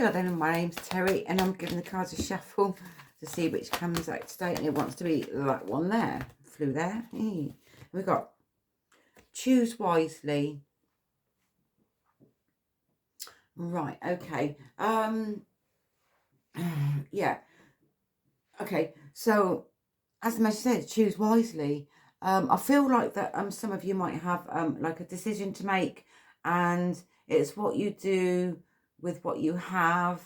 Hello then, my name's Terry and I'm giving the cards a shuffle to see which comes out today, and it wants to be that one there. Flew there. We've got choose wisely. Right, okay. Yeah. Okay, so as the message said, choose wisely. I feel like that some of you might have like a decision to make, and it's what you do with what you have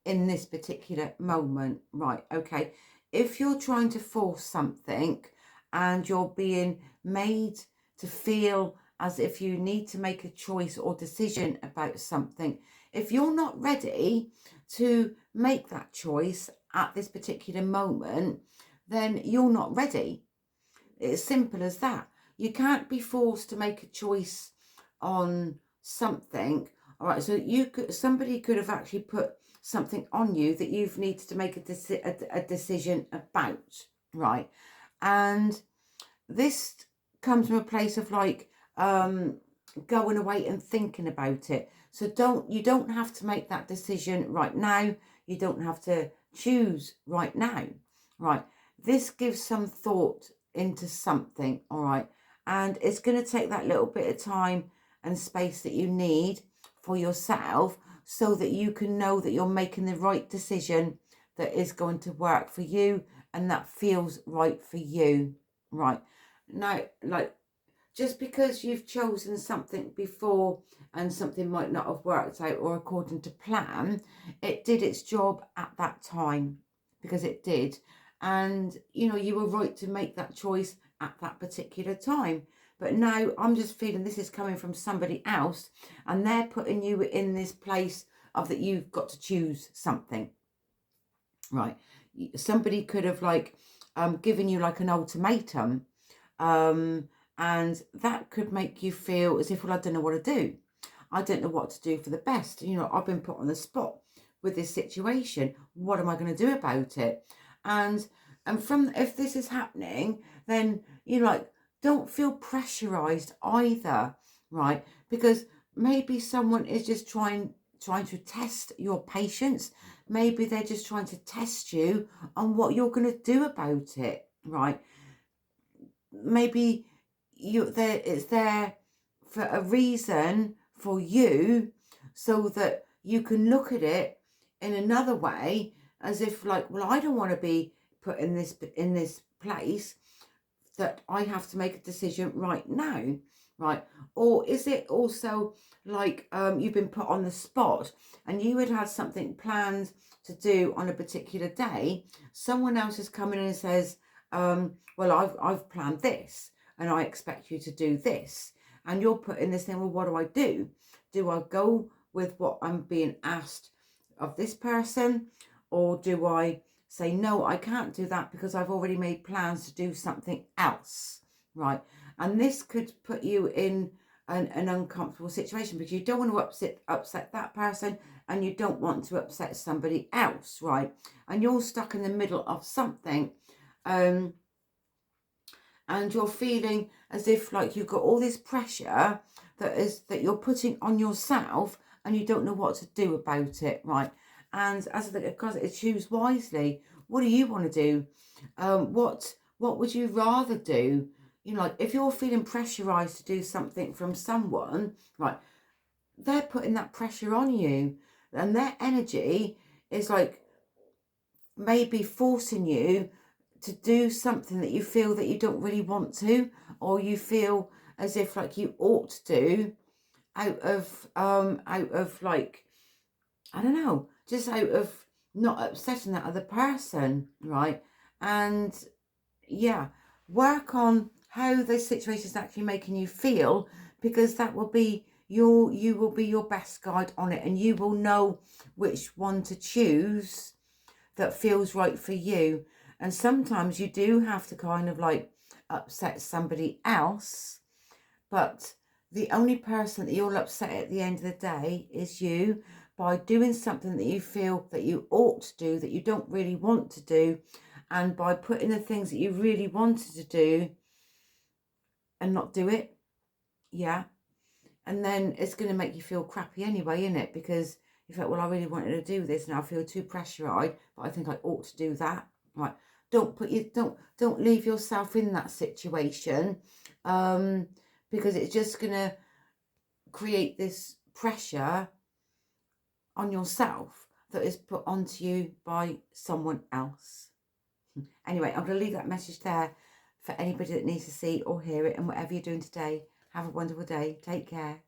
in this particular moment. Right, okay. If you're trying to force something and you're being made to feel as if you need to make a choice or decision about something, if you're not ready to make that choice at this particular moment, then you're not ready. It's simple as that. You can't be forced to make a choice on something. All right, so somebody could have actually put something on you that you've needed to make a decision about, right? And this comes from a place of like going away and thinking about it. So you don't have to make that decision right now. You don't have to choose right now, right? This gives some thought into something, all right? And it's going to take that little bit of time and space that you need for yourself so that you can know that you're making the right decision that is going to work for you and that feels right for you, right? Now, like, just because you've chosen something before and something might not have worked out or according to plan, it did its job at that time, because it did. And, you know, you were right to make that choice at that particular time. But now I'm just feeling this is coming from somebody else, and they're putting you in this place of that you've got to choose something, right? Somebody could have like given you like an ultimatum, and that could make you feel as if, well, I don't know what to do. I don't know what to do for the best. You know, I've been put on the spot with this situation. What am I going to do about it? And from, if this is happening, then you know, like, don't feel pressurized either, right? Because maybe someone is just trying to test your patience. Maybe they're just trying to test you on what you're going to do about it, right? Maybe it's there for a reason for you, so that you can look at it in another way, as if like, well, I don't want to be put in this place that I have to make a decision right now, right? Or is it also like you've been put on the spot and you had something planned to do on a particular day? Someone else has come in and says, well, I've planned this and I expect you to do this. And you're put in this thing, well, what do I do? Do I go with what I'm being asked of this person? Or do I say, no, I can't do that because I've already made plans to do something else, right? And this could put you in an uncomfortable situation, because you don't want to upset that person and you don't want to upset somebody else, right? And you're stuck in the middle of something, and you're feeling as if like you've got all this pressure that you're putting on yourself, and you don't know what to do about it, right? And as because it's choose wisely, what do you want to do? What would you rather do? You know, like if you're feeling pressurized to do something from someone, right, they're putting that pressure on you, and their energy is like maybe forcing you to do something that you feel that you don't really want to, or you feel as if like you ought to do, out of like, I don't know, just out of not upsetting that other person, right? And yeah, work on how this situation is actually making you feel, because that will be you will be your best guide on it, and you will know which one to choose that feels right for you. And sometimes you do have to kind of like upset somebody else, but the only person that you'll upset at the end of the day is you, by doing something that you feel that you ought to do that you don't really want to do, and by putting the things that you really wanted to do and not do it. Yeah. And then it's going to make you feel crappy anyway, isn't it? Because You felt, well, I really wanted to do this and I feel too pressurized, but I think I ought to do that. Right. Don't leave yourself in that situation, because it's just gonna create this pressure on yourself that is put onto you by someone else. Anyway, I'm going to leave that message there for anybody that needs to see or hear it. And whatever you're doing today, have a wonderful day. Take care.